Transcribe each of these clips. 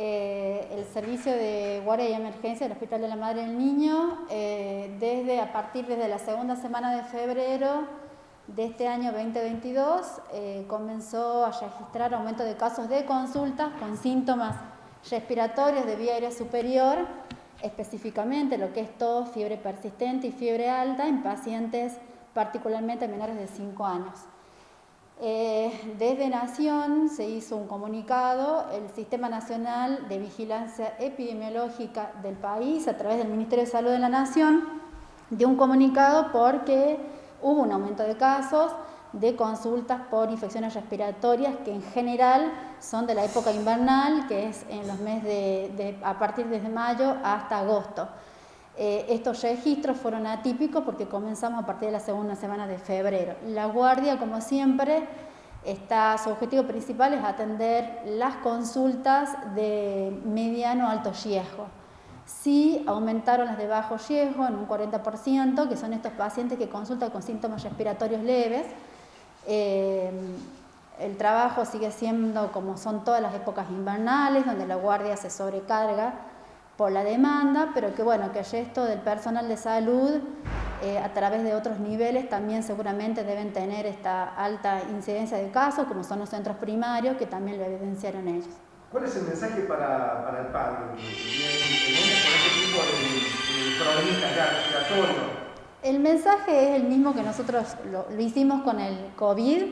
el servicio de guardia y emergencia del Hospital de la Madre y el Niño, a partir de la segunda semana de febrero de este año 2022, comenzó a registrar aumento de casos de consultas con síntomas respiratorios de vía aérea superior, específicamente lo que es tos, fiebre persistente y fiebre alta en pacientes particularmente menores de 5 años. Desde Nación se hizo un comunicado, el Sistema Nacional de Vigilancia Epidemiológica del país, a través del Ministerio de Salud de la Nación, dio un comunicado porque hubo un aumento de casos de consultas por infecciones respiratorias que en general son de la época invernal, que es en los meses a partir de mayo hasta agosto. Estos registros fueron atípicos porque comenzamos a partir de la segunda semana de febrero. La guardia, como siempre, su objetivo principal es atender las consultas de mediano a alto riesgo. Sí aumentaron las de bajo riesgo en un 40%, que son estos pacientes que consultan con síntomas respiratorios leves. El trabajo sigue siendo como son todas las épocas invernales, donde la guardia se sobrecarga por la demanda, pero que bueno, que el resto del personal de salud, a través de otros niveles, también seguramente deben tener esta alta incidencia de casos, como son los centros primarios, que también lo evidenciaron ellos. ¿Cuál es el mensaje para el padre que viene con este tipo de problemitas ya respiratorios? El mensaje es el mismo que nosotros lo hicimos con el COVID,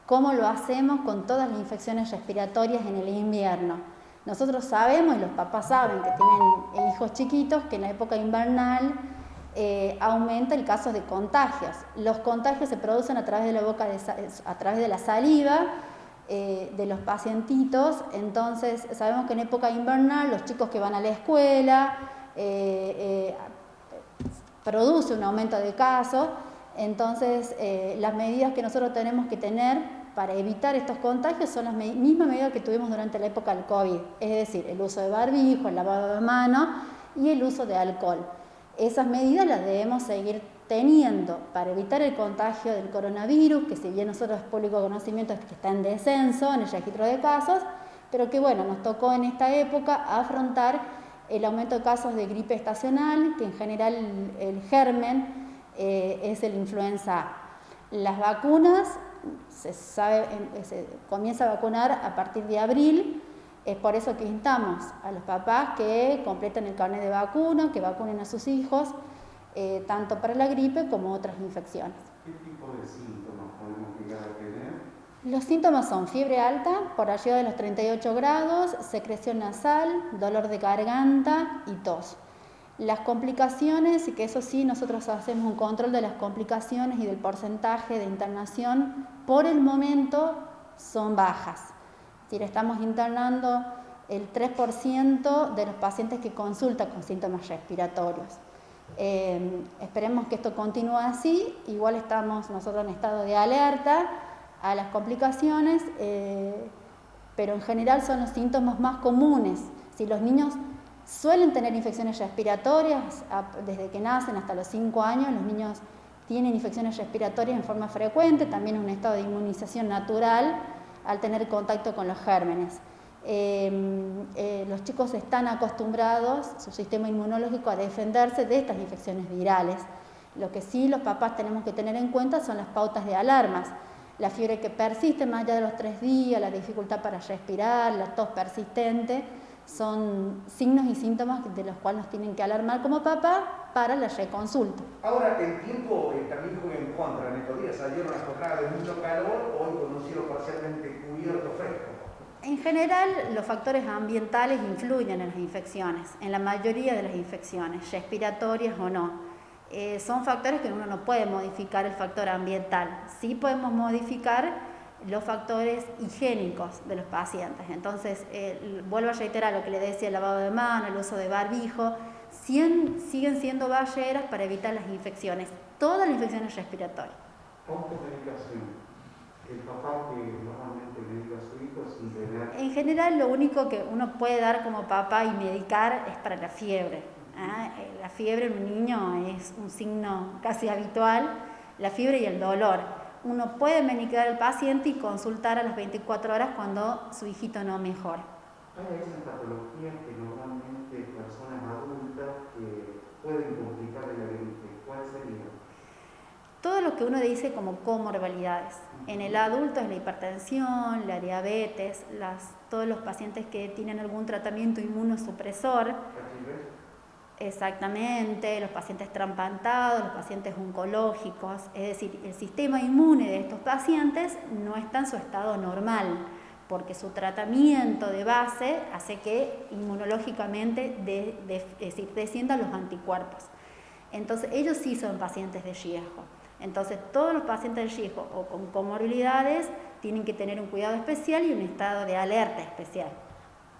cómo lo hacemos con todas las infecciones respiratorias en el invierno. Nosotros sabemos, y los papás saben que tienen hijos chiquitos, que en la época invernal aumenta el caso de contagios. Los contagios se producen a través de la boca, a través de la saliva de los pacientitos. Entonces sabemos que en época invernal los chicos que van a la escuela produce un aumento de casos. Entonces las medidas que nosotros tenemos que tener para evitar estos contagios son las mismas medidas que tuvimos durante la época del COVID, es decir, el uso de barbijo, el lavado de manos y el uso de alcohol. Esas medidas las debemos seguir teniendo para evitar el contagio del coronavirus, que si bien nosotros es público conocimiento que está en descenso en el registro de casos, pero que bueno, nos tocó en esta época afrontar el aumento de casos de gripe estacional, que en general el germen es el influenza A. Las vacunas se comienza a vacunar a partir de abril. Es por eso que instamos a los papás que completen el carnet de vacuna, que vacunen a sus hijos, tanto para la gripe como otras infecciones. ¿Qué tipo de síntomas podemos llegar a tener? Los síntomas son fiebre alta, por arriba de los 38 grados, secreción nasal, dolor de garganta y tos. Las complicaciones, y que eso sí, nosotros hacemos un control de las complicaciones y del porcentaje de internación, por el momento son bajas. Es decir, estamos internando el 3% de los pacientes que consultan con síntomas respiratorios. Esperemos que esto continúe así. Igual estamos nosotros en estado de alerta a las complicaciones, pero en general son los síntomas más comunes. Si los niños suelen tener infecciones respiratorias desde que nacen hasta los 5 años, los niños tienen infecciones respiratorias en forma frecuente, también un estado de inmunización natural al tener contacto con los gérmenes. Los chicos están acostumbrados, su sistema inmunológico, a defenderse de estas infecciones virales. Lo que sí los papás tenemos que tener en cuenta son las pautas de alarmas. La fiebre que persiste más allá de los 3 días, la dificultad para respirar, la tos persistente, son signos y síntomas de los cuales nos tienen que alarmar como papá para la reconsulta. Ahora, el tiempo también juega en contra en estos días. Ayer una jornada de mucho calor, hoy con un cielo parcialmente cubierto, fresco. En general, los factores ambientales influyen en las infecciones, en la mayoría de las infecciones, respiratorias o no. Son factores que uno no puede modificar el factor ambiental. Sí podemos modificar los factores higiénicos de los pacientes. Entonces, vuelvo a reiterar lo que le decía, el lavado de manos, el uso de barbijo, siguen siendo barreras para evitar las infecciones, todas las infecciones respiratorias. Automedicación. El papá que normalmente medica a su hijo sin tener... En general, lo único que uno puede dar como papá y medicar es para la fiebre. La fiebre en un niño es un signo casi habitual, la fiebre y el dolor. Uno puede medicar al paciente y consultar a las 24 horas cuando su hijito no mejora. ¿Hay esa patología patologías que normalmente personas adultas pueden complicar de la gripe, ¿cuáles serían? Todo lo que uno dice como comorbilidades. En el adulto es la hipertensión, la diabetes, todos los pacientes que tienen algún tratamiento inmunosupresor. ¿HIV? Exactamente, los pacientes transplantados, los pacientes oncológicos, es decir, el sistema inmune de estos pacientes no está en su estado normal, porque su tratamiento de base hace que inmunológicamente desciendan los anticuerpos. Entonces, ellos sí son pacientes de riesgo. Entonces, todos los pacientes de riesgo o con comorbilidades tienen que tener un cuidado especial y un estado de alerta especial.